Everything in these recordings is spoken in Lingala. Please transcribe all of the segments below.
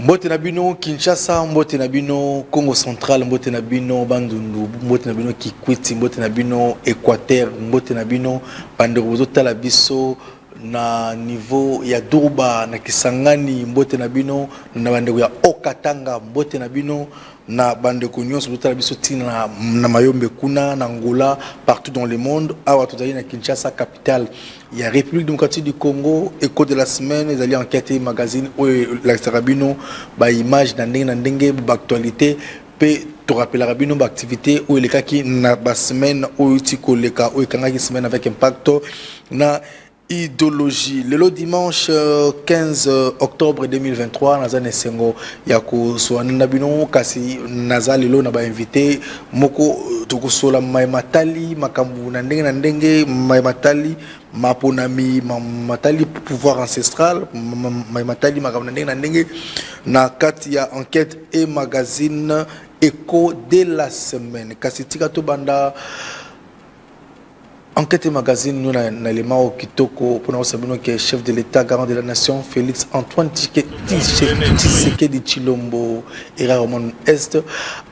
Mbote na bino Kinshasa, mbote na bino Congo Central, mbote na bino Bandundu, mbote na bino Kikwiti, mbote na bino Équateur, mbote na bino Bandeko tala biso na niveau ya Durba na Kisangani, mbote na bino na bandeko ya Okatanga, mbote na bino na bandeko nyonso tala biso tina na Mayombe kuna na Angola, partout dans le monde. Awa tozali na Kinshasa, capitale ya République démocratique du Congo. Écho de la semaine, ils allaient enquêter magazine ou la Sarabino ba image na ndenge ba actualité pe to rappelle Rabino ba activité ou les cas qui na ba semaine ou tiko le cas ou kanga qui semaine avec impact na idéologie. Le dimanche 15 octobre 2023 nazane sengo ya ko soana bino kasi nazali lo na ba invité moko to sola mai matali makambu na ndenge mai matali maponami matali pouvoir ancestral mai matali makambu na ndenge na kati ya enquête et magazine Écho de la semaine kasi tika to banda enquête et magazine nous na l'élément kitoko pour nous savoir que chef de l'État garant de la nation Félix Antoine Tshisekedi Tshilombo et Ramon Est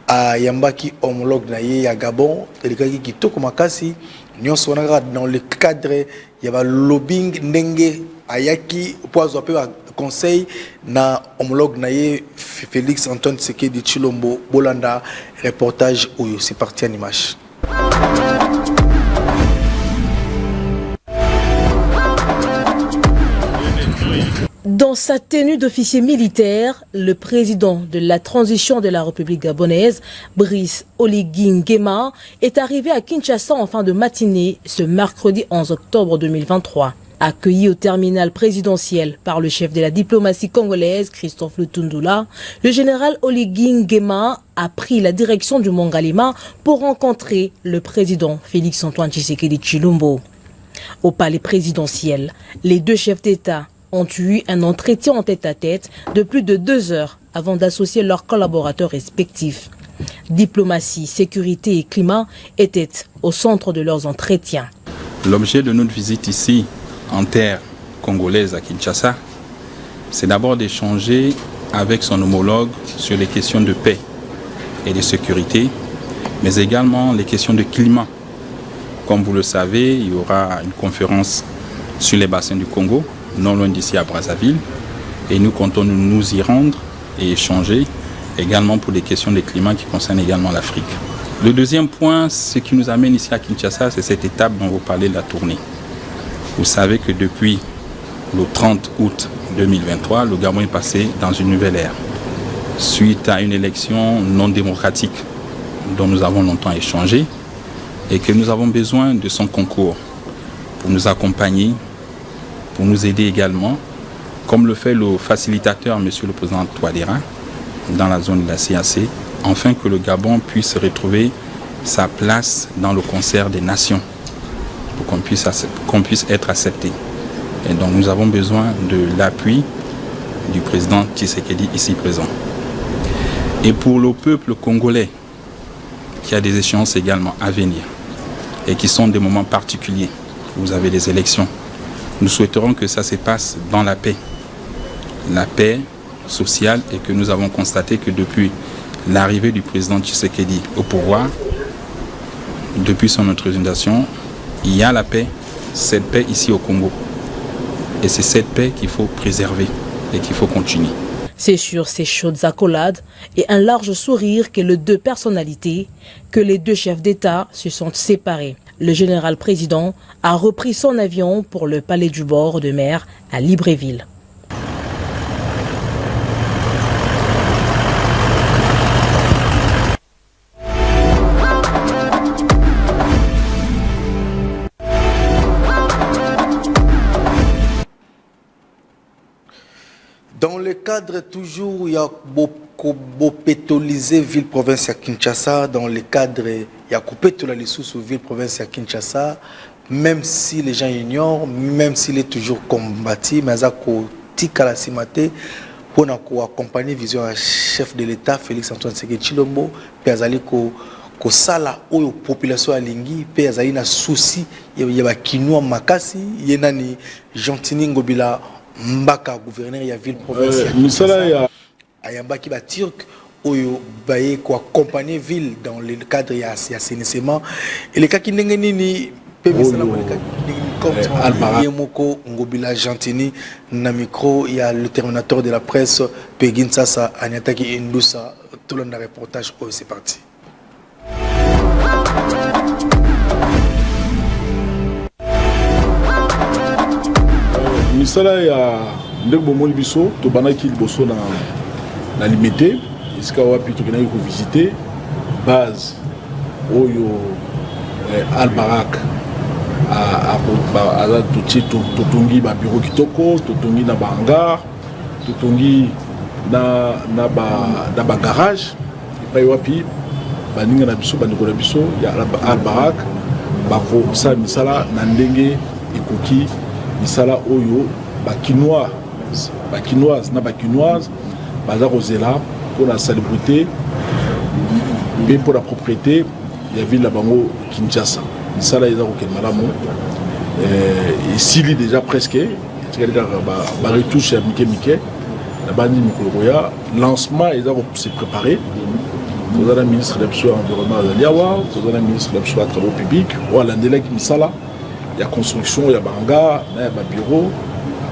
à Yambaki homologue na ye ya Gabon et le kaki kitoko makasi nous sommes dans le cadre il y a lobbying ndenge ayaki pour avoir conseil na homologue na ye Félix Antoine Tshisekedi Tshilombo Bolanda reportage où c'est parti en image. Dans sa tenue d'officier militaire, le président de la transition de la République gabonaise, Brice Oligui Nguema, est arrivé à Kinshasa en fin de matinée ce mercredi 11 octobre 2023. Accueilli au terminal présidentiel par le chef de la diplomatie congolaise, Christophe Lutundula, le général Oligui Nguema a pris la direction du Mont Galima pour rencontrer le président Félix Antoine Tshisekedi Tshilombo. Au palais présidentiel, les deux chefs d'État ont eu un entretien en tête-à-tête de plus de 2 heures avant d'associer leurs collaborateurs respectifs. Diplomatie, sécurité et climat étaient au centre de leurs entretiens. L'objet de notre visite ici, en terre congolaise à Kinshasa, c'est d'abord d'échanger avec son homologue sur les questions de paix et de sécurité, mais également les questions de climat. Comme vous le savez, il y aura une conférence sur les bassins du Congo, non loin d'ici à Brazzaville, et nous comptons nous y rendre et échanger également pour des questions de climat qui concernent également l'Afrique. Le deuxième point, ce qui nous amène ici à Kinshasa, c'est cette étape dont vous parlez de la tournée. Vous savez que depuis le 30 août 2023, le Gabon est passé dans une nouvelle ère, suite à une élection non démocratique dont nous avons longtemps échangé et que nous avons besoin de son concours pour nous accompagner, pour nous aider également, comme le fait le facilitateur, M. le Président Touadéra, dans la zone de la CAC, afin que le Gabon puisse retrouver sa place dans le concert des nations, pour qu'on puisse être accepté. Et donc nous avons besoin de l'appui du président Tshisekedi ici présent. Et pour le peuple congolais, qui a des échéances également à venir, et qui sont des moments particuliers, vous avez des élections, nous souhaiterons que ça se passe dans la paix sociale, et que nous avons constaté que depuis l'arrivée du président Tshisekedi au pouvoir, depuis son intronisation, il y a la paix, cette paix ici au Congo. Et c'est cette paix qu'il faut préserver et qu'il faut continuer. C'est sur ces chaudes accolades et un large sourire que les deux personnalités, que les deux chefs d'État se sont séparés. Le général président a repris son avion pour le palais du bord de mer à Libreville. Dans le cadre toujours, il y a beaucoup pétoliser ville-province à Kinshasa. Dans le cadre, il y a coupé les sous ville-province à Kinshasa. Même si les gens ignorent, même s'il est toujours combattu, mais il y a tika la simate pour accompagner vision à chef de l'État Félix Antoine Tshisekedi Tshilombo. Puis il y a sala ou population alingi. Puis il y a souci, il y a kinua makasi, il y a gentini ngobila. Mbaka gouverneur ya ville province musala ya ayambaki ba turc oyo baye ko accompagner ville dans le cadre ya assainissement et le kaki ndenge nini pe misala mo le kaki comme Yemoko Ngobila Gentini na micro il y a le terminateur de la presse Pegin Sasa Anyataki Indusa tout le reportage oh c'est parti. Misala ya ndeko bomoni biso to banaki liboso na limité iska wapi to kenaki ko visiter base oyo Al-Barak a totongi ba bureau kitoko totongi na bangar totongi na ba garage epai wapi baninga na biso bandeko na biso ya Al-Barak bako sa misala na ndenge ekoki misala oyo bakinoise na bakinoise baza kozela pour la salubrité mais pour la propriété ya ville la bango Kinshasa misala eza kokende malamu esili déjà presque ba retouche ya mike na bandi mikolo ya lancement eza se préparer toza na ministre de l'environnement azali awa toza na ministre de la travaux publics oyo alandelaki misala ya construction ya banga na ya babureau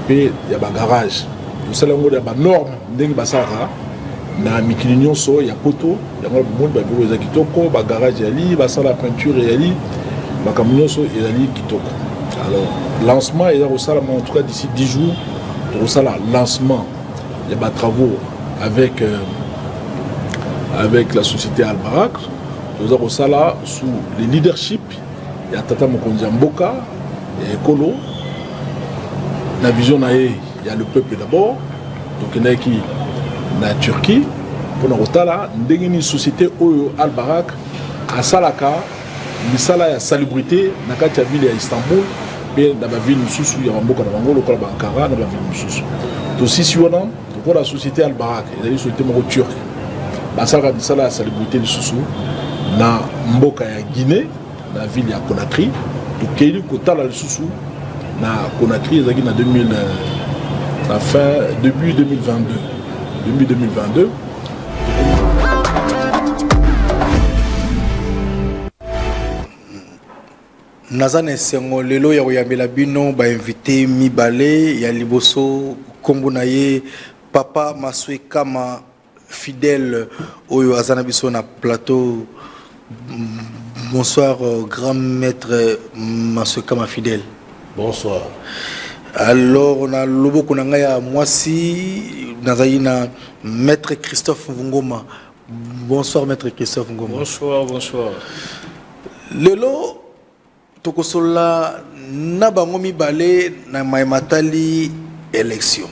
mpe ya bagarage tosala yango ya banorme ndenge basalaka na mikili nyonso ya poto yango bomoni babureau eza kitoko bagarage yali basala peinture yali makambo nyonso ezali kitoko. Alors lancement eza kosalama en tout cas d'ici 10 jours tokosala lancement ya batravaux avec la société Al-Barak toza kosala sous le leadership ya tata mokonzi ya mboka ekolo na vision na ye ya le peuple d'abord tokendaki na Turquie mpona kotala ndenge nini société oyo Al-Barak asalaka misala ya salubrité na kati ya ville ya Istanbul mpe na baville mosusu ya bamboka na bango lokola bankara na baville mosusu tosisi wana tokola société Al-Barak ezali société moko turque basalaka misala ya salubrité lisusu na mboka ya Guinée na ville ya Conakry tokeli kotala lisusu na Conakry ezalaki na 2000 la fin début 2022 Nazane sengo lelo ya koyambela bino ba invité mibale ya liboso kombo na ye Papa Maswe Kama fidèle oyo azana biso na plateau. Bonsoir grand maître Maswe Kama fidèle. Bonsoir. Alors on a lobo kunanga ya mwasi nazali na maître Christophe Ngoma. Bonsoir maître Christophe Ngoma. Bonsoir. Lelo tokosola na bango mibale na maimatali élection.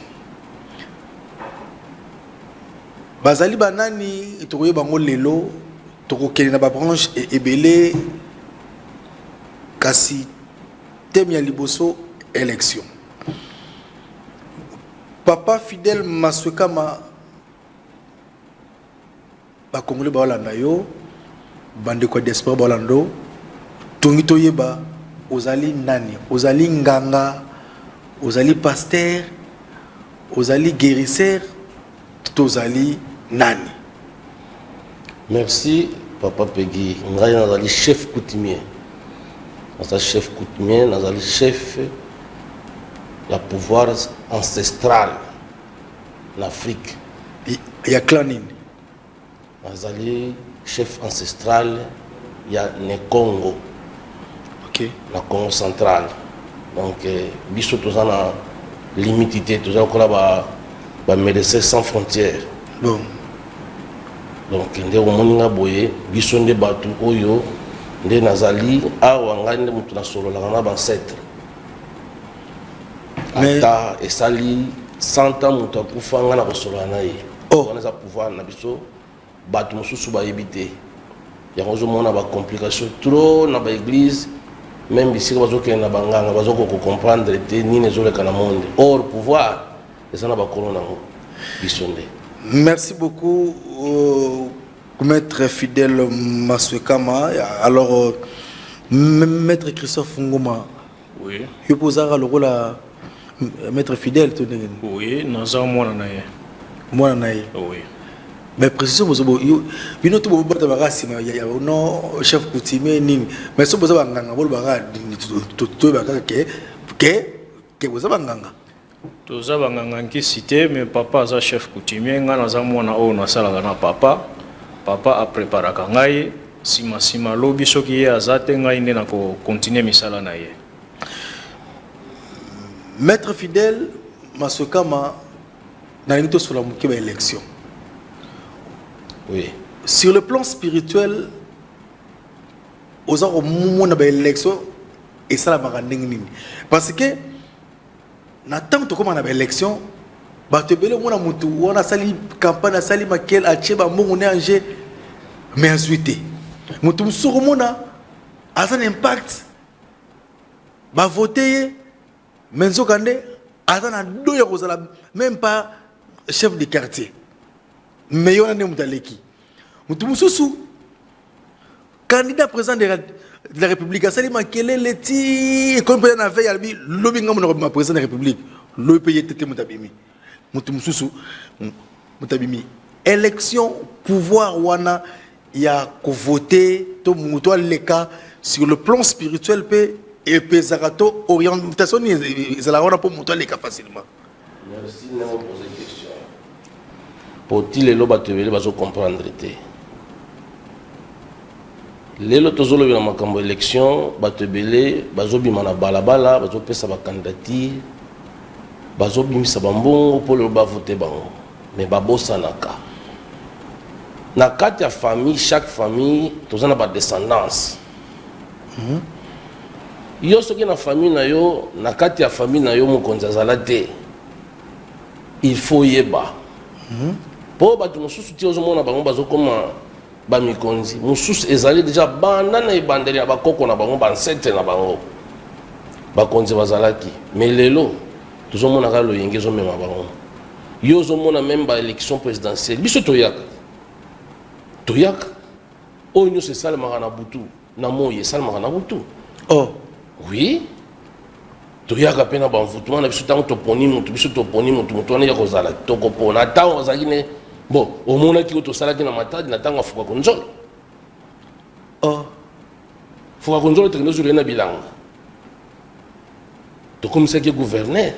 Bazali banani tokoye bango lelo tokokeli na ba branche ebele kasi thème ya liboso élection. Papa fidèle Maswe Kama ba Congolais ba Holanda yo bande ko diaspora ba Holando tongi toyeba ozali nani ozali nganga ozali pasteur ozali guérisseur tozali nani. Merci Papa Peggy. Ngai nazali chef coutumier. Nazali chef coutumier, nazali chef ya pouvoir ancestral en Afrique. Ya clan nini? Nazali chef ancestral ya ne Congo. OK. La Congo centrale. Donc biso toza na limité toza kola ba médecins sans frontières. Bon. Donc nde omoninga boye biso nde batu oyo nde nazali awa ngai nde mutu na solo la na ancêtre. Ata esali 100 ans mutu akufa nga na kosolola na ye. On a pouvoir na biso batu mosusu ba yebite. Yango zo mona ba complication trop na ba église même ici bazo ke na banganga bazo ko comprendre te ni ne zole kana monde. Or pouvoir esana ba kolona ngo biso nde. Merci beaucoup maître fidèle Maswe Kama. Alors maître Christophe Ngoma. Oui. Je pose le rôle maître fidèle. Oui, nous avons moi Moi naïe. Oui. Mais précision vous bino to bota bagasi ya no chef coutumier nini mais so boza banganga bolo baga to baga que vous avez banganga toza banganga nki cité mais papa aza chef coutumier nga naza mwana oyo nasalaka na papa apréparaka ngai sima lobi soki ye aza te ngai nde na continuer misala na ye. Maître Fidèle Masokama na nito sur la mukeba élection. Oui. Sur le plan spirituel, aux gens au moment de l'élection, et ça la maranding. Parce que, n'attend que comme on a l'élection, bah te belé on a mutu, on a sali campagne, a sali maquel, a tcheba on est angé, mais ensuite, mutu sur le monde a un impact, bah voter, mais ce qu'on est, a un deux même pas chef de quartier. Mais il y a un Moutaleki. Moutoumoussou, candidat président de la République, ça lui manque les petits, comme on a fait, il lobbying comme président de la République, le pays était Moutabimi. Moutoumoussou, Moutabimi. Élection, pouvoir, wana, il y a qu'à voter, tout le cas, sur le plan spirituel, et puis Zarato, orientation, ils allaient pour monter les cas facilement. Merci de me poser une question. Pour-il les lois de comprendre les lots de la makambo élection batebele bazobima na balabala bazopesa ba candidature bazobimisa bambongo pour le voter bango mais babosanaka na kati ya famille chaque famille tozana ba descendance yo soki na famille na yo na kati ya famille na yo mokonzi azala te il faut yeba po bato mosusu ti ozomona bango bazokoma bamikonzi mosusu ezali déjà banda na ebandeli ya bakoko na bango bansete na bango bakonzi bazalaki mais lelo tozomonaka loyenge ezomema bango yo ozomona même baélection présidentielle biso toyaka oyo nyonso esalemaka na butu na moi esalemaka na butu oui toyaka mpe na bamvutumana biso ntango toponi motu biso toponi motu wana ya kozala tokopona ntango ozalaki ne bon omonaki oyo tosalaki na matadi na ntango afuka konzolo fuka konzolo tekende ozolo ye na bilanga tokomisaki gouverneur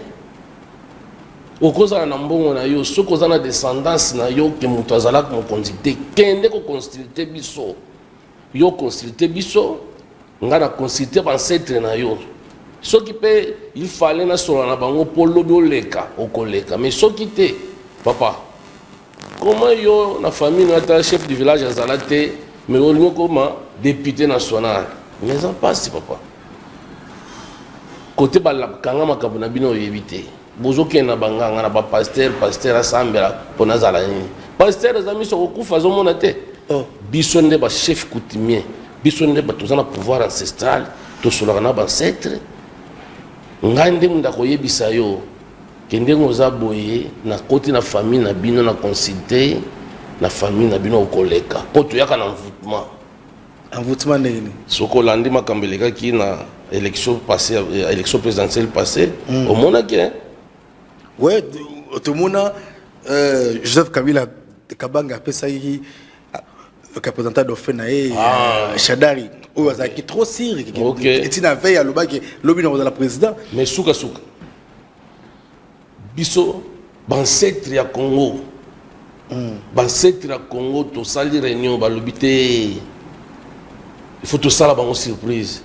okozala na mbongo na yo soki oza na descendance na yo ke moto azalaka mokonzi te kende koconsulte biso yo consulte biso nga na consulte bancetre na yo soki mpe il fallait nasola na bango mpo lobi oleka okoleka mais soki te papa comment yo na famille na ata chef du village azala te mais olingi okoma député national mais en passe papa côté balakanga makambo na bino oyebi te bozokende na banganga na bapaster asambela mpo nazala nini paster aza miso kokufa azomona te biso nde bachef coutumier biso nde bato toza na pouvoir ancestral tosolaka na bancetre ngai nde mundo akoyebisa yo ke ndenge oza boye na koti na famille na bino na consulter na famille na bino okoleka mpo toyaka na envoûtement nini soki olandi makambo elekaki na élection présidentielle passée omonaki ouais tomona Joseph Kabila Kabanga apesaki représentant d'offre na Shadari oyo azalaki trop sire etina veille alobaki lobi na kozala président mais suka biso bancetre ya Congo bancetre ya Congo tosali réunion balobi te il faut tosala bango surprise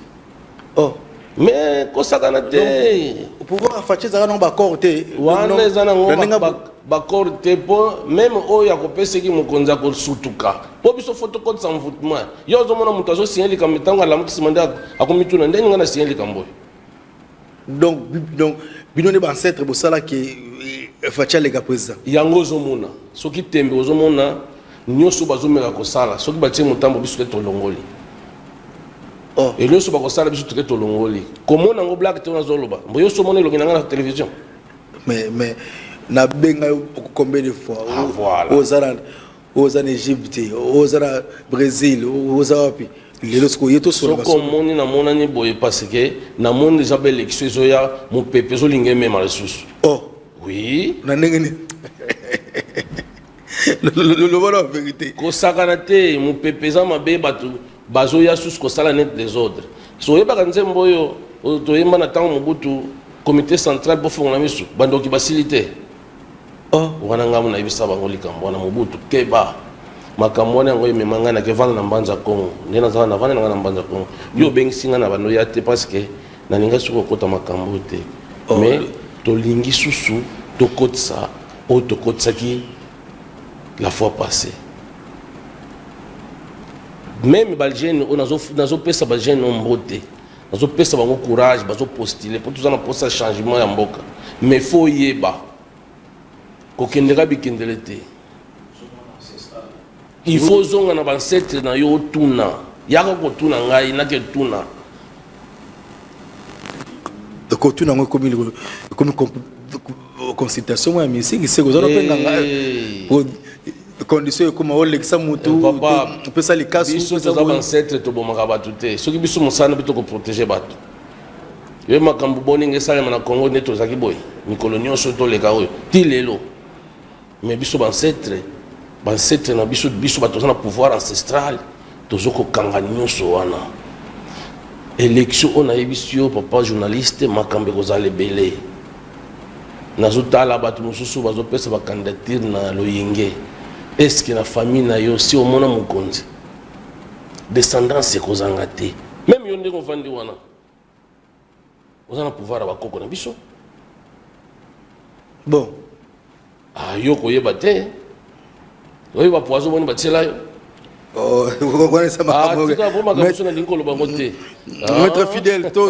mais kosakana te pouvoir affacher ezaka nango baccord te wana eza nango baccord te mpo même oyo akopesaki mokonzi akosutuka mpo biso fo tokotisa mvoutement yo ozomona moto azosinya likambo ntango alamukisima nde akomituna ndenge nga na sinya likambo oyo donc bino nde bancetre bosalaki faci aleka président yango ozomona soki tembe ozomona nyonso bazomeka kosala soki batie motambo biso te tolongoli et nyonso bakosala biso te tolongoli komona yango blake te nazoloba mbo yo somona elongi na nga na télévision mais na benga combien de fois oza na Égypte oza na Brésil oza wapi lelo siko yeto solo soko moni na monani boye parce que na monde déjà belle élection ezoya mopepe ezolinga emema lisusu oui na ndenge ni Le voilà en vérité. Kosakana te mupepeza mabe batu bazo ya sus kosala net des ordres. So yeba kanzembo yo toyemba na tango mubutu comité central pour faire la misu bandoki facilité. Oh, Wana ngamu na ibisa bango likambo na mubutu keba. Makambo na ngoy memanga na kevana na mbanza Kongo. Ndena za na vana na mbanza Kongo. Yo bengisinga na bando ya te parce que na ninga suko kota makambo te. Mais tolingi susu to kotsa o to kotsa ki la fois passée. Même les jeunes, on a pesa ba jeunes nomboté. Nazo pesa bango courage, bazo postuler pour tout ça na posa changement ya mboka. Mais faut yeba. Ko kendera bikendelete. Il faut zonga na ancêtre na yo tuna. Yaka ko tuna ngai na ke tuna. donc tu n'as comme consultation moi mais c'est que c'est aux autres condition comme on l'exa mutu on peut ça les cas sur ça ancêtre to bomaka batu te soki biso musana bito ko protéger batu yo makambu boninge sala na Congo neto zaki boy ni colonion soto le kaoyo ti lelo mais biso ancêtre na biso batu na pouvoir ancestral tozoko kanga nyonso wana élection on a ebisio papa journaliste makambe kozale belé nazotala batu mususu bazopesa ba candidature na loyenge. Est-ce que la famille na yo si au mona mukonzi descendance kozanga te même yo ndeko vandi wana ozana pouvoir ba koko na biso bon ah yo koyeba te oyo ba poison boni batela yo oh on ça ah tu vas vraiment comme ça na linkolo bango te maître fidèle to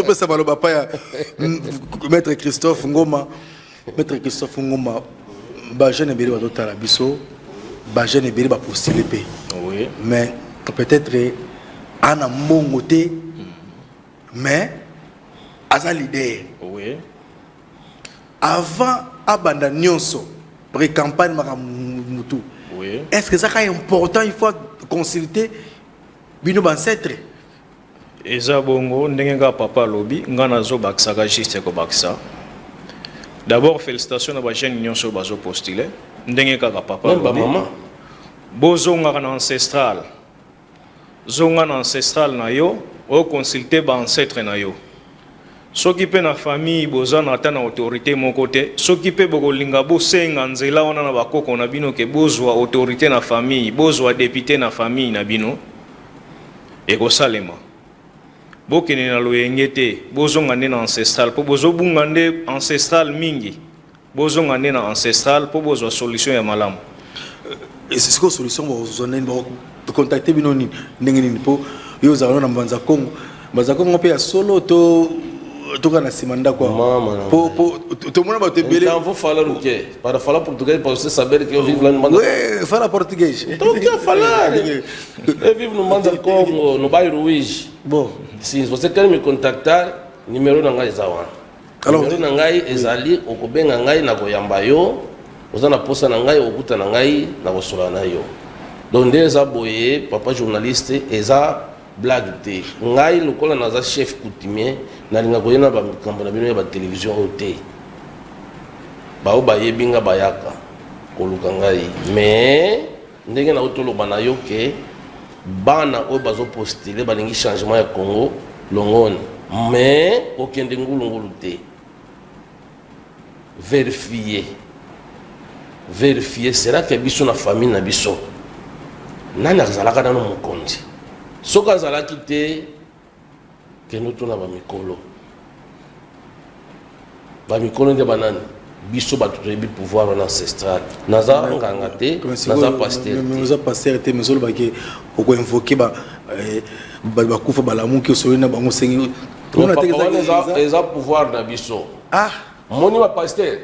peut ça ba papa ya maître Christophe Ngoma ba jeune ebele ba totala biso ba jeune ebele ba postuler pe Oui. mais peut-être ana mbongo te mais asa leader Oui. avant abanda nyonso pré-campagne makamutu. Oui. Est-ce que ça est important, il faut consulter bino ancêtre? Eza bongo ndenge nga papa lobi nga nazo bakisaka juste ko bakisa. D'abord félicitations à ba jeune nyonso bazo postuler ndenge kaka papa lobi. Maman. Bozonga na ancestral. Zonga na ancestral na yo o consulter ba ancêtre na yo. Soki pe na famille bozana ata na autorité mon côté, soki pe bokolinga bosenga nzela wana na bakoko na bino ke bozwa autorité na famille, bozwa député na famille na bino. Eko salema. Bokene na loyenge te, bozonga nde na ancestral, po bozobunga nde ancestral mingi. Bozonga nde na ancestral po bozwa solution ya malamu. Et c'est quoi solution bozona ba contacter bino ni ndenge ni po yo za na mbanza Kongo. Mbanza Kongo pe ya solo to na simanda quoi. Po tout le monde va te belé. Il faut falloir que para falar português para você saber que eu vivo lá no Manda. Ouais, fala português. Então o que falar? Eu vivo no Manda Kongo, no bairro Ruiz. Bon, se você quer me contactar, numéro na ngai zawa. Alors, numéro na ngai ezali okobenga ngai na koyamba yo, ozana posa na ngai okuta na ngai na kosola na yo. Donc eza boye papa journaliste eza blague te. Ngai lokola naza chef coutumier na linga koyena ba mikambo na bino ya ba télévision ote. Bao bayebinga bayaka koluka ngai. Mais ndenge na otoloba na yo ke bana oyo bazo postuler balingi changement ya Congo longone. Mais okende ngulungulu te. Vérifier sera que biso na famille na biso. Nani azalaka na mokonzi. Soka azalaki te ke notuna ba mikolo. Ba mikolo nde banani biso batu toyebi pouvoir ancestral. Naza nganga te, naza pasteur. Naza pasteur te mesolo ba ke oko invoquer ba kufa balamu ki osoli na bango sengi. Eza pouvoir na biso. Ah, moni ba pasteur.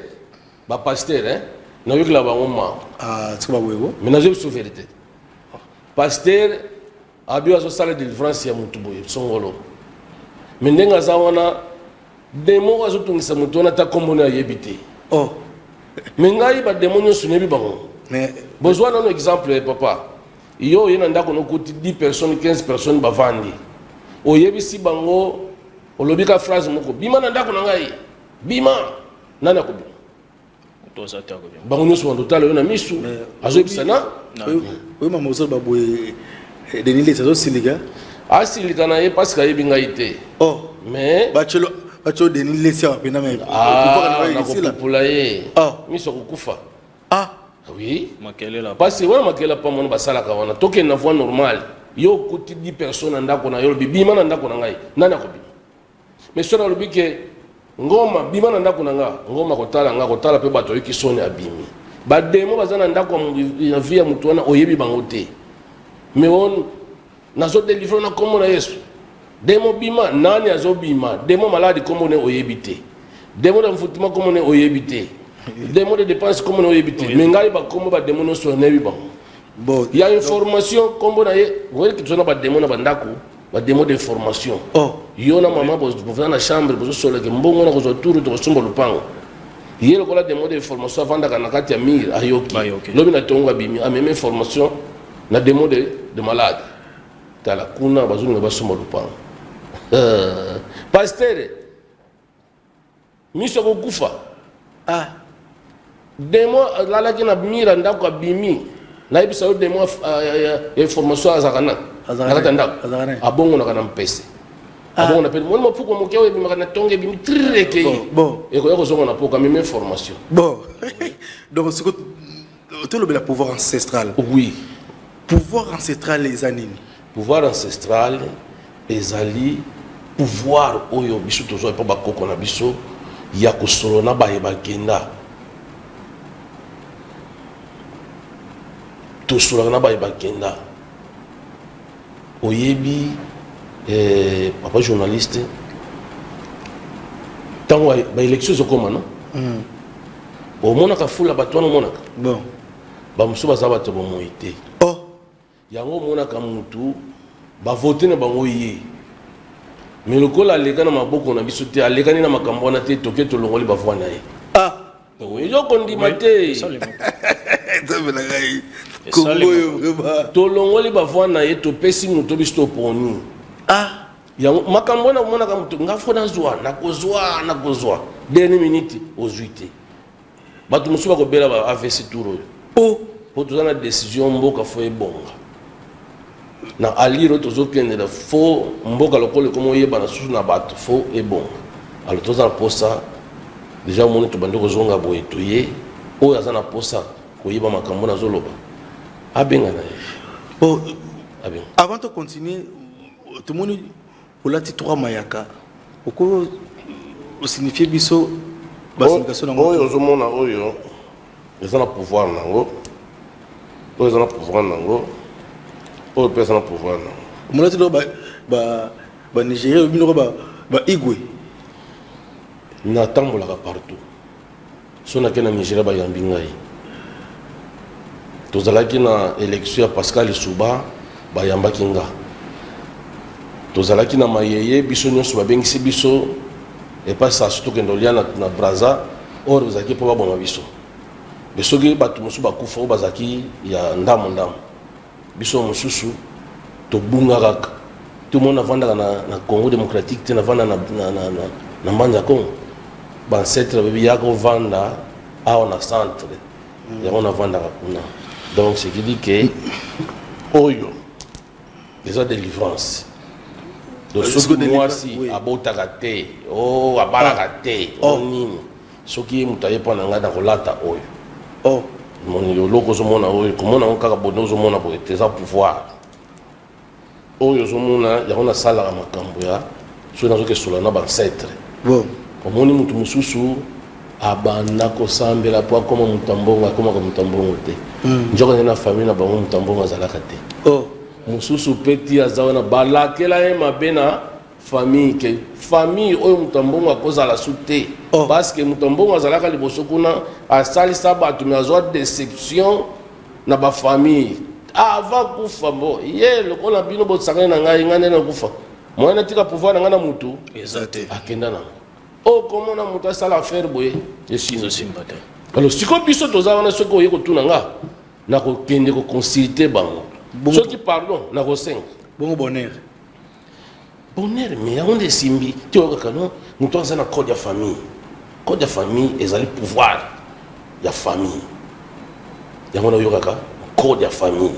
Ba pasteur hein. Na yoki la bango ma. Ah, tu ba wego. Mais na je suis vérité. Pasteur abio azo sala de délivrance ya mutu boye songolo. Mais ndenga za wana demo azo tungisa mutu wana ta kombona yebite. Oh. Mais ngai ba demo nyo sunebi bango. Mais besoin d'un exemple papa. Yo yena ndako no kuti 10 personnes 15 personnes bavandi. Oyebisi bango olobika phrase moko bima na ndako na ngai. Bima nani akobi. toza te ko bango nyonso bandotala yo na misu azoyebisana oyo mama ozolo baboye Denis Lesa azosilika asilika na ye parce que ayebi ngai te mais bacelo Denis Lesa mapena nakopupula ye miso akokufa oui makelela parce que wana makelela pa mono basalaka wana tokende na voie normale yo kuti 10 personnes na ndako na yo lobi bima na ndako na ngai nani akobima mais soki alobi ke ngoma bima na ndako na nga ngoma kotala mpe bato oyoki soni abimi bademo baza na ndako ya vie ya motu wana oyebi bango te mais on nazodelivre na kombo na yesu demo bima nani azobima demo maladi kombo ne oyebi te demo de mfutima kombo ne oyebi te demo de dépense kombo ne oyebi te mais ngai bakombo bademo nyonso nayebi bango il y a information kombo na ye voyez que tozona bademo na bandako bademo d'information yo na mama boza na chambre bozosoleke mbongo na kozwa turu tokosomba lupango ye lokola demo d'information avandaka na kati ya mire ayoki lobi na tongo abimi ameme information na demo de malade tala kuna bazolinga basomba lupango pastere miso kokufa demo alalaki na mire ndako abimi nayebisa yo demo ya information azalaka nakati ya ndako abongonaka na mpese abongona mpe moni mapuko moke oyo ebimaka na ntongo ebimi trireke ekoya kozonga na poka meme information donc siko tolobela pouvoir ancestral oui pouvoir ancestral eza nini pouvoir ancestral ezali pouvoir oyo biso tozwa epa bakoko na biso ya kosolo na baye bagenda tosolaka na baye bagenda oyebi papa journaliste ntango baélection ezokoma no omonaka fula bato wana omonaka bamosusu baza bato bomoi te yango omonaka mutu bavote na bango ye mais lokola aleka na maboko na biso te alekani na makambo wana te toke tolongoli bavoi na ye ezokondima te tolongoli bavoi na ye topesi moto biso toponi yango makambo wana omonaka moto nga fo nazwa nakozwa dernière minute ozwi te bato mosusu bakobela ba avc tour oyo po toza na décision mboka fo ebonga na aliro tozokendela fo mboka lokola ekoma oyebana susu na bato fo ebonga alo toza na posa deja omoni tobandi kozonga boye toye oyo aza na posa koyeba makambo nazoloba abenga na ye avant de continuer tomoni olati 3 mayaka oko signifie biso basignification nango oyo ozomona oyo eza na pouvoir nango oyo eza na pouvoir nango oyo mpe eza na pouvoir nango molati do banigeria obinoko baigwe natambolaka partout so nake na nigeria bayambi ngai tozalaki na élection ya pascal suba bayambaki nga tozalaki na mayeye biso nyonso babengisi biso epasi sasu tokende olia na braza oyo bazalaki mpo baboma biso me soki bato mosusu bakufa oyo bazalaki ya ndambo biso mosusu tobunga kaka tomona navandaka na congo démocratique te navanda na mbanja congo bancetre babi yaka ovanda awa na centre yango navandaka kuna donc ce qui dit que oyo eza délivrance donc soki mwasi abotaka te abalaka te nini soki ye moto aye mpo na ngai na kolata oyo moni eloko ozomona oyo komona ngo kaka bone ozomona boye te eza pouvoir oyo ozomona yango nasalaka makambo ya soki nazokesola na bancetre omoni motu mosusu abanda kosambela po akoma mutambongo akomaka mutambongo te nzoka nde na famille na bango mutambongo azalaka te mosusu mpe ti aza wana balakela ye mabe na famille ke famille oyo mutambongo akozala su te parce que mutambongo azalaka liboso kuna asalisa bato me azwa déception na bafamille avant kufa bo ye lokola bino bosangani na ngai ngai nde nakufa moye natika pouvoir na ngai na mutu akenda nango okomona moto asala affaire boye esimba te alors sikoyo biso toza wana soki oye kotuna nga nakokende koconsulte bango soki pardon nakosenga bongo bonheur mais yango nde esimbi ti oyokaka no moto aza na code ya famille ezali pouvoir ya famille yango na yokaka code ya famille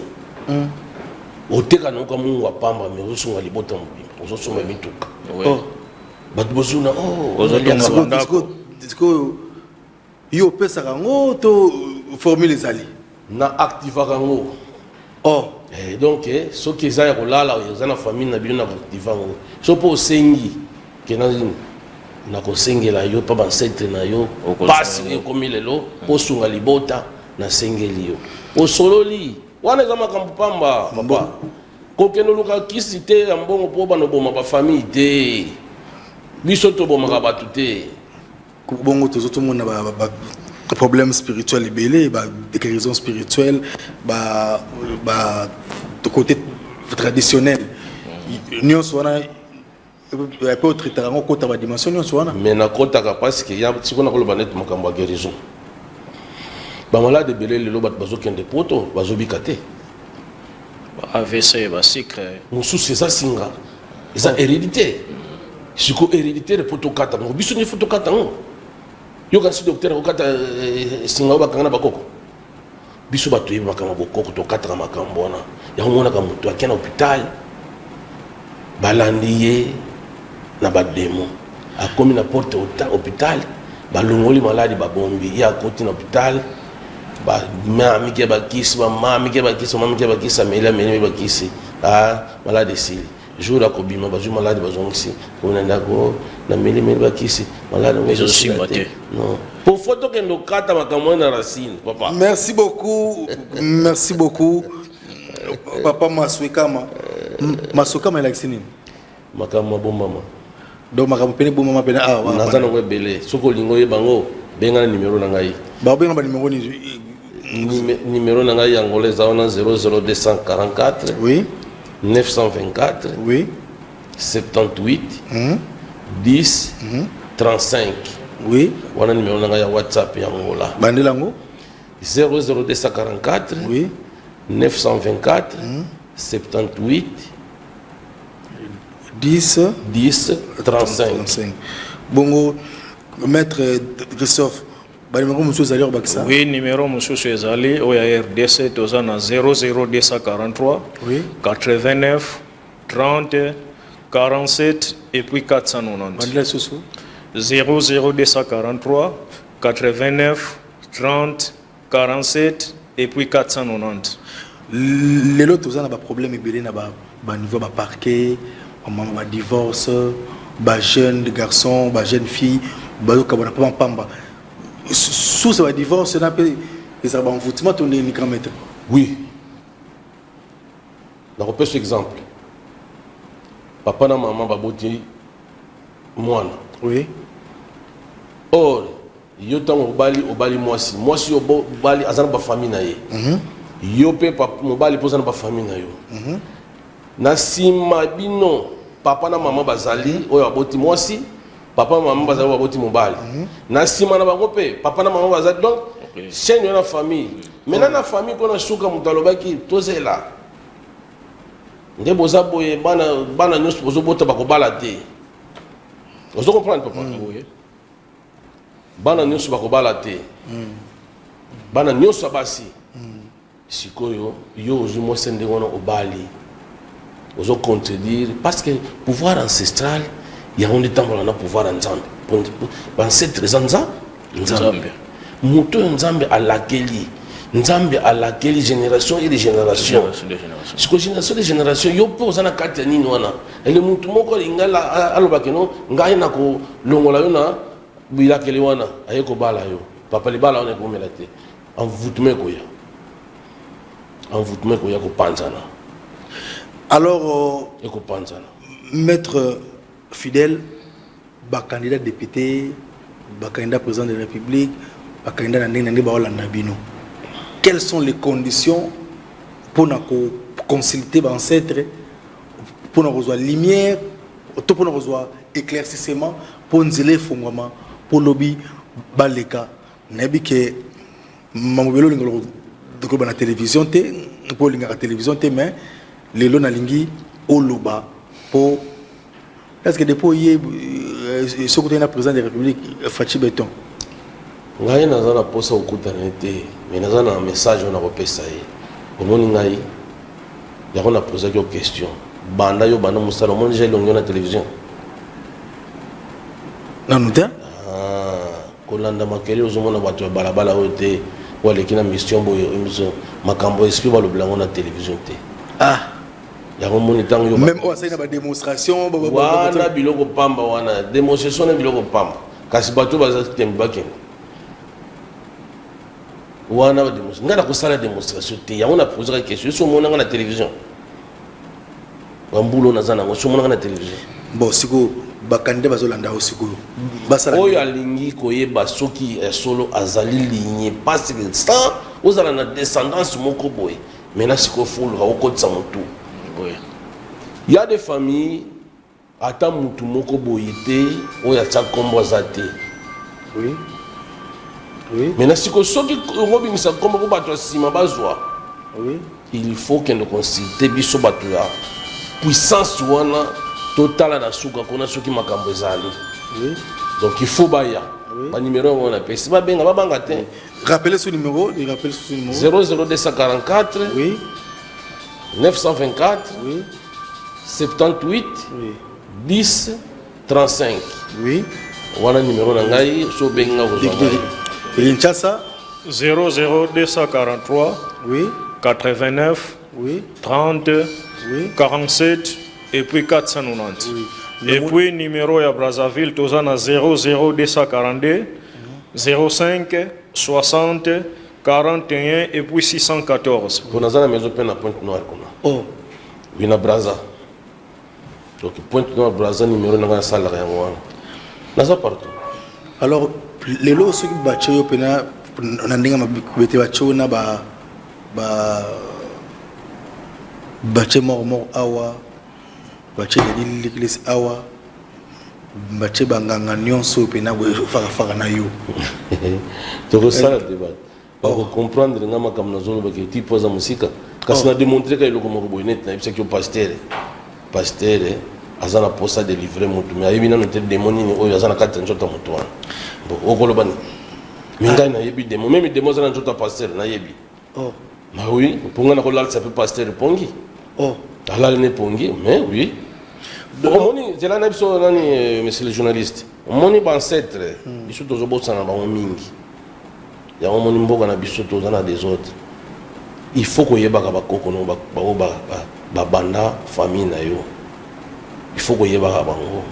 oteka noka mungu apamba mais osunga libota mobimba ozosunga mituka bato bozuna yo opesaka yango to formule ezali na activaka yango donc soki eza ya kolala eza na famille na bino na koactiva yango so mpo osengi kena na kosengela yo mpa bancetre na yo pasi ekomi lelo mpo osunga libota na sengeli yo osololi wana eza makambo pamba papa kokende oluka kisi te ya mbongo mpo banoboma bafamille te biso tobomaka bato te bongo tozotomona problème spirituel ebele déclaraison spirituelle côté traditionnel nyonso wana pe otraitaka yango kota badimension nyonso wana mais nakotaka parce que sikoyo nakoloba neti makambo ya guérison bamalade ebele lelo bato bazokende poto bazobika te AVC basikre mosusu eza singa eza hérédité siko hérédité po tokata ngo biso ni fo tokata ngo yoka si docteur okata singa obakanga na bakoko biso bato yebaka mabokoko tokataka makambo wana yango monaka moto akena hôpital balandi ye na bademo akomi na porte hôpital balongoli maladi babombi ye akoti na hôpital mamike bakisi bamamike bakisi mamike bakisi ameli ameli bakisi maladi esili jour akobima bazwi maladi bazongisi komina ndako na meli bakisi maladi ezosimba te non pour photo kende okata makambo na racine papa merci beaucoup papa Maswekama elakisi nini makambo bombama donc makambo pene bombama pene naza nango ebele soki olingi oyeba ngo benga na numero na ngai babenga banumero numéro na ngai yango eza wana 00244 oui 924 oui 78 10 35 oui wana numéro na ngai ya WhatsApp yango la bandela yango 00244 oui 924 78 10 35 bongo maître Christophe balimako mususu ezali bakisa oui numéro mususu ezali oya RDC toza na 00243 oui 89 30 47 et puis 490 bandela susu 00243 89 30 47 et puis 490 lelo toza na problème ebele na niveau parquet divorce jeune garçon jeune fille bazokabana pa pamba sous ce divorce na pe ça va envoûtement ton ni grand maître oui na repère exemple papa na maman baboti mwana oui or yo tango obali mwasi obali azana ba famille na ye yo pe papa mobali poza na ba famille na yo na sima bino papa na maman bazali oyo aboti mwasi papa na maman bazali baboti mobali na sima na bango pe papa na maman bazali donc chaîne na famille maintenant na famille ko na shuka mutalobaki tozela nde boza boye bana nyonso bozobota bakobala te ozo comprendre papa bana nyonso bakobala te bana nyonso basi sikoyo yo ozwi mwasi ndenge wana obali ozo contredire parce que pouvoir ancestral yango nde tambola na pouvoir ya nzambe bancetre eza nzambe moto oyo nzambe alakeli génération et de génération siko génération de génération yo mpe oza na kati ya nini wana ele motu moko alingala alobaki no ngai na kolongola yo na bilakeli wana aye kobala yo papa libala wana ekomela te envoûtement ekoya kopanzana alors ekopanzana maître fidèle candidat député candidat président de la République candidat na ndenge baolanda bino quelles sont les conditions pour consulter ancêtre pour nous rejoindre lumière pour nous rejoindre éclaircissement pour nzela fongwama pour lobby baleka nabi ke mamobelo lingolo de la télévision te pour la télévision te mais les lois nalingi oloba pour est-ce que depuis ce côté na président de la République Fachi Beton ngai naza na posa okutana te mais naza na message on a repesa ye omoni ngai yango na posa ki question banda yo banda musala omoni j'ai longo na télévision nanu te kolanda makele ozomona bato ya balabala oyo te waleki na mission boyo émission makambo esprit balobela ngo na télévision te yango moni ntango yo même asali na badémonstration wana biloko pamba wana démonstration na biloko pamba kasi bato baza tembi bakende wana badémonstration ngai nakosala démonstration te yango na posaka question so omonanga na télévision bambulo naza nango so omonanga na télévision bon siko bakande bazolanda o siko basala oyo alingi koyeba soki solo azali ligné parce que sans ozala na descendance moko boye maintenant siko fulu okotisa motu il y a des familles ata mutu moko boye te oyo atia kombo aza te oui maintenant siko soki robimisa kombo ko bato nsima bazwa oui il faut kende consulter biso bato ya puissance wana totala na suka kona soki makambo ezali donc il faut baya ba numéro on a pesi ba benga babanga te rappelez ce numéro 00244 oui 924 oui 78 oui 10 35 oui wana numéro na ngai so benga ko Kinshasa 00243 oui 89 oui 30 oui 47 et puis 490. Oui. Et puis numéro à Brazzaville, tozana 00242 05 60 41 et puis 614. Pour nous la maison peine à Pointe-Noire oh oui na Brazza. Donc Pointe-Noire Brazza numéro na salle rien wana. Naza partout. alors les lots ceux qui battent yo pena na ndinga mabete bacho na ba bache mort awa bache l'église awa bache banganga nyonso pena bo faka na yo to ça débat pour comprendre nga makam na zolo ba ke tipo za musika kasi na démontrer ka iloko moko boynet na ibse ki pasteur azana posa délivrer mutu mais ayebi na note démoni ni oyo azana kata njota mutu wana bon okoloba ni minga na yebi démon même démon azana njota pasteur na yebi oh mais oui ponga na ko lal ça peut pasteur pongi oh alal ne pongi mais oui omoni zela na biso nani monsieur le journaliste omoni ba ancêtre biso tozo bosana ba mingi ya omoni mboka na biso tozana des autres il faut ko yeba ka bakoko no ba banda famille na yo il faut ko yeba ka bango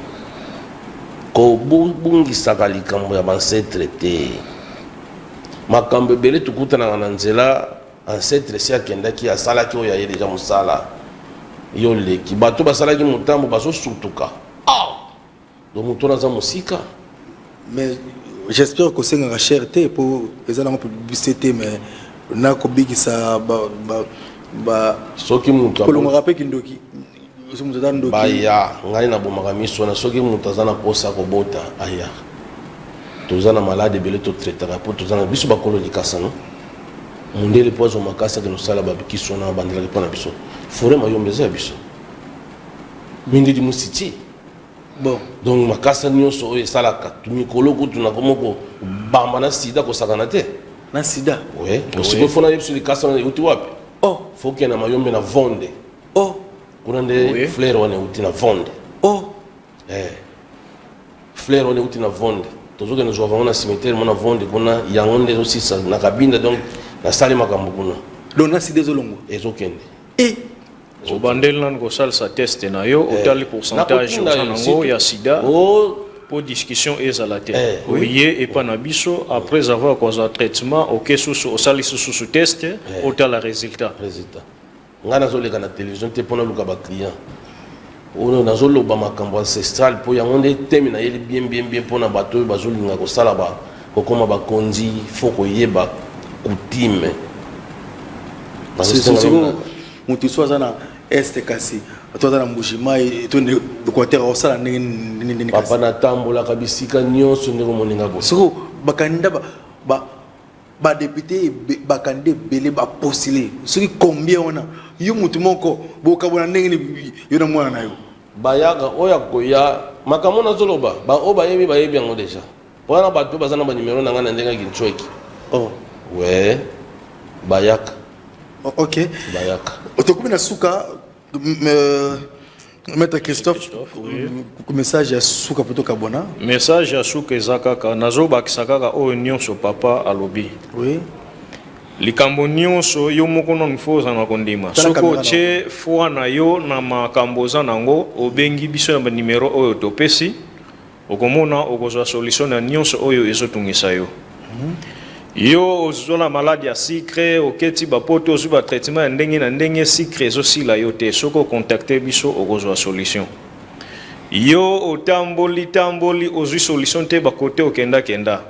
ko bungisaka likambo ya ba ancêtre te makambo bele tukutana na nzela ancêtre si akendaki asalaki oyo aye deja mosala yo leki bato basalaki motambo bazosutuka donc moto naza mosika mais j'espère que c'est une cherté pour les gens publicité mais na ko bigisa ba soki moto ko rappel kindoki so moto dan doki baya ngai na bomaka miso na soki moto azana posa ko bota aya tozana malade bele to traiter pour tozana biso bakolo likasa no mondele pozo makasa que nous sala ba bikiso na bandela ko na biso fore mayombeza biso mingi di musiti bon donc makasa nyonso oyo esalaka tumikolo kutu na komoko bamba na sida kosakana te na sida oui osiko fona yebiso likasa na uti wapi oh faut que na mayombe na vonde oh kuna nde fleur wana uti na vonde oh fleur wana uti na vonde tozoke na zwa na cimetière mona vonde kuna yango nde osisa na kabinda donc na sali makambo kuna donc na sida ezolongo ezokende obandeli nani kosalisa teste na yo otali pourcentage oza nango ya sida po discussion ezala te oye epa na biso après avoir kozwa traitement oke susu osali susu teste otala résultat nga nazoleka na télévision te mpona luka baclient oyo nazoloba makambo ancestral mpo yango nde teme nayeli bien mpona bato oyo bazolinga kosala kokoma bakonzi fo koyeba coutume moto so aza na este kasi to aza na mbujima to équateur osala ndenge papa natambolaka bisika nyonso ndenge moninga bo soko bakanda badepute bakanda ebele bapostule soki combien wana yo motu moko bokabona ndenge nini yo na mwana na yo bayaka oyo akoya makambo nazoloba baoyo bayebi yango deja Pour un bateau, baza na ba numéro na ngana ndenga ginchweki. Oh. Ouais. Bayaka. Oh, ok. Bayaka. Otokomi na suka Maître Christophe, message à Souka Poto Kabona. Message à Souka Zakaka, Nazo Bakisakaka, O Nyonso Papa Alobi. Oui. Likambo nyonso yo moko non foza na kondima. Soko che fwa na yo na makambo za nango obengi biso na numéro oyo topesi. Okomona okozwa solution na nyonso oyo ezotungisa yo. Yo ozola maladie ya sucre, oketi bapoto ozuba traitement ndenge na ndenge sucre ezosila yo te. Soko contacter biso okozwa solution. Yo otamboli ozwi solution te bakote okenda kenda.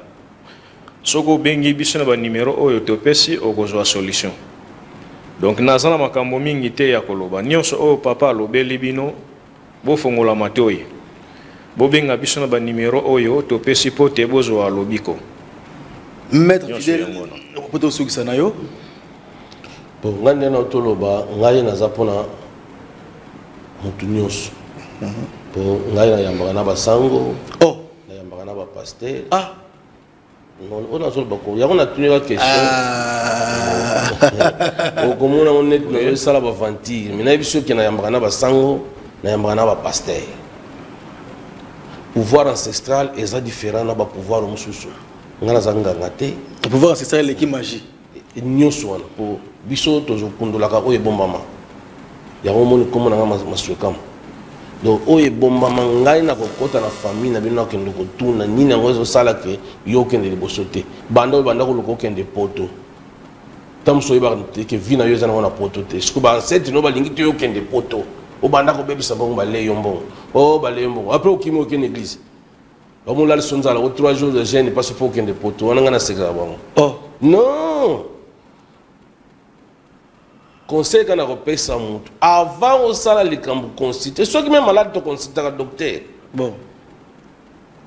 Soko bengi biso na ba numéro oyo topesi okozwa solution. Donc nazana makambo mingi te ya koloba. Nyonso oyo papa alobeli bino bo fongola matoyi. Bo benga biso na ba numéro oyo topesi po te bozwa lobiko. Maître fidèle poto sukisa na yo. Bon ngande na toloba ngai naza pona mutu nyonso. Po ngai na yambaka na basango. Oh, na yambaka na ba pasteur. ah. On a sur le bakon. Il y a une question. Au commun, on est dans ça la ventir. Mais il y a ceux qui n'ont pas sango, n'ont pas pasteur. Pouvoir ancestral est différent de pouvoir mususu. On a zangangate. Le pouvoir ancestral est qui magie. Nous sommes pour biso toujours kundola ka oye bombama. Il y a un monde comme on a masukam. Donc oye bomba mangai na kokota na famille na bino kende ko tuna nini ngozo sala ke yo kende libosote banda ko loko kende poto tamso iba ke vina yo zana na poto te skuba ancêtre no balingi te yo kende poto o banda ko bebisa bongo ba le yombo o ba le yombo après okimo ke église ba mo la sonzala o 3 jours de jeûne parce pour kende poto wana ngana sekra bongo. Oh Non. Conseil qu'on a repéré ça avant au salaire les camps consulter ceux qui même malade te consulter un docteur. Bon.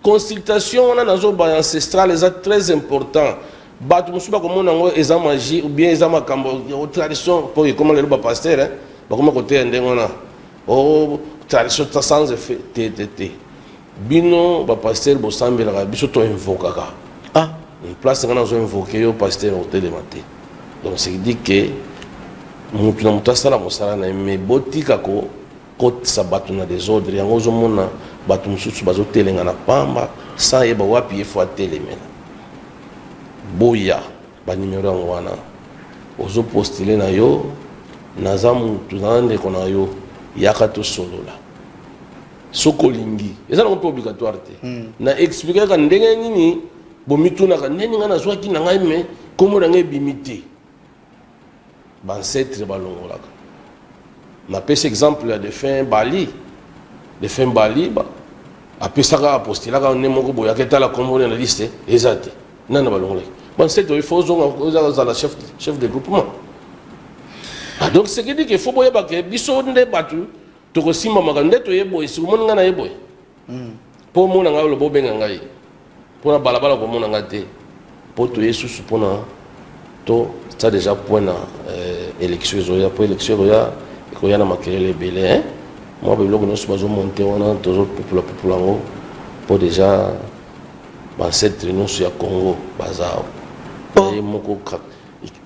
Consultation on a dans un ancestral est très important. Batu musuba comme on a eza magie ou bien eza makambo tradition pour comment le ba pasteur hein. Ba comment côté ndengona. Oh tradition sans effet TTT. Bino ba pasteur bo sambela biso to invokaka. Ah, une place on a invoqué au pasteur hôtel de matin. Donc c'est dit que mutu na mutu asala mosala na me botika ko kotisa bato na desordre yango ozomona bato mosusu bazotelenga na pamba sans yeba wapi efo atelemela boya banimero yango wana ozopostile na yo naza mutu na ndeko na yo yaka tosolola soko olingi eza nango mpe obligatoire te na expliqueka ndenge nini bomitunaka ndeni nga nazwaki na ngai me kombo na ngai ebimi te ancêtre balongolaka na pese exemple ya défunt Bali ba apesaka apostolaka ne moko boya ketala kombo na liste ezate nana balongolaki ancêtre il faut zonga la chef de groupement. Donc ce qui dit qu'il faut boya ba ke biso nde batu to ko simba makande to yebo isi mo ngana yebo po mo na ngalo bo benga ngai po na balabala ko mo na ngate po to yesu supona to ça déjà point na élection zoya pour élection zoya ko yana makelele belé hein moi biloko no subazo monter on a toujours peuple ngo pour déjà ancêtre no ya Congo bazao et moko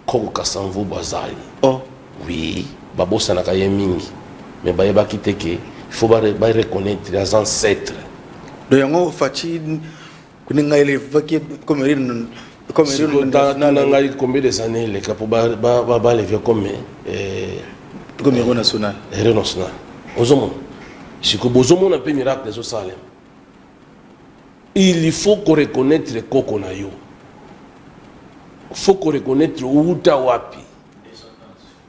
ko kasanvu bazali. Oh oui babosa na kaye mingi mais ba yeba kiteke il faut ba reconnaître les ancêtres de yango fachi kuninga ile vaki comme combien des années les capos ba lever comme héros national héros national ozomona siko bozomona pe miracle des Salem il faut qu'on reconnaître le koko na yo faut qu'on reconnaître uta wapi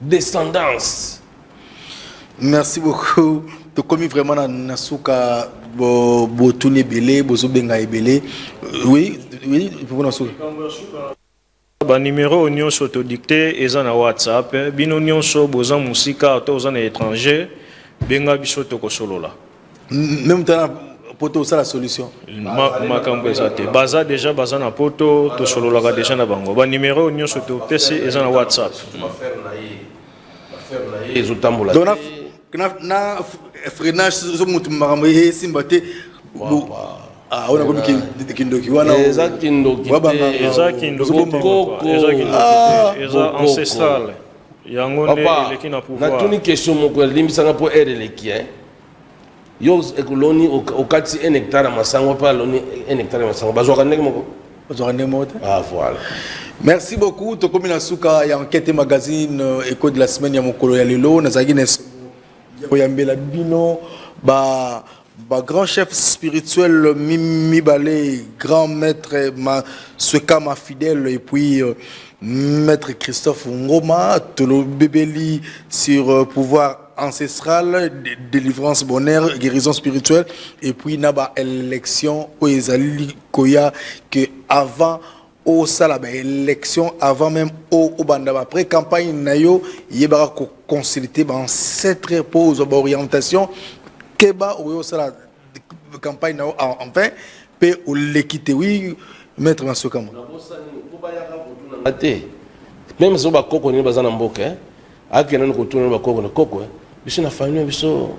descendance. Merci beaucoup. Tu commis vraiment na suka bo tuni belé bozo benga ebele. Oui, pour na suka. Ba numéro nyonso to dicté eza na WhatsApp, bino nyonso boza musika to za na étranger, benga biso to kosolola. Même temps poto ça la solution. Makambo ezate. Baza déjà baza na poto to solola déjà na bango. Ba numéro nyonso to pesi eza na WhatsApp. Donc na freinage zo mutu makambo ye simba te Ah, on a comme Kindoki. Eza Kindoki. Eza Kindoki. Eza ancestral. Yango ne eleki na pouvoir. Na tuni question moko limbisanga po eleki hein. Yo ekoloni okati 1 hectare masango pa loni 1 hectare masango bazwaka ndenge moko. Bazwaka ndenge moko. Ah voilà. Merci beaucoup. Tokomi na suka ya enquête magazine écho de la semaine ya mokolo ya lelo nazaki na yambela bino ba grand chef spirituel Mibale, grand maître Swekama fidèle et puis maître Christophe Ngoma, Tolo Bébeli sur pouvoir ancestral, délivrance bonheur, guérison spirituelle et puis naba élection Oezali Koya que avant au salaba élection avant même au bandaba après campagne nayo yebara ko consulter ban cette repose orientation Keba ou la campagne enfin pe ou l'équité oui maître Masokamo même si on va koko ni bazana mboka akena ko tuna ba koko na koko biso na famille biso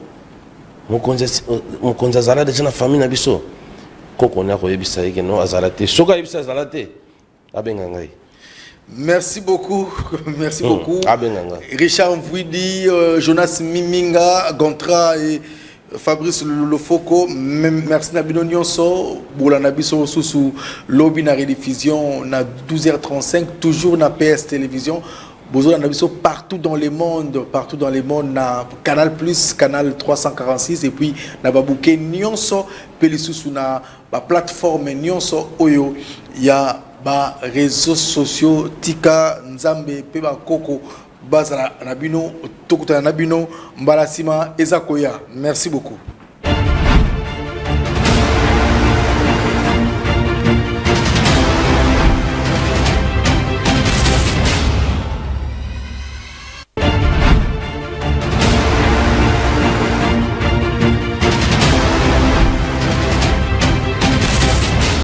mokonza zala de na famille na biso koko na ko yebisa yeke no azalate soka yebisa azalate abenga ngai. Merci beaucoup, merci beaucoup. Richard Mvouidi, Jonas Miminga, Gontra et Fabrice Lofoko, merci Nabino Nyonso, Boula Nabiso sous lobby na rediffusion na 12h35, toujours na PS Télévision. Bozo Nabiso partout dans le monde, na Canal Plus, Canal 346 et puis na Babouké Nyonso, Pelisusu na plateforme Nyonso Oyo, il y a ba réseaux sociaux tika nzambe pe ba koko bazala nabino tokuta nabino mbalasima ezakoya. Merci beaucoup.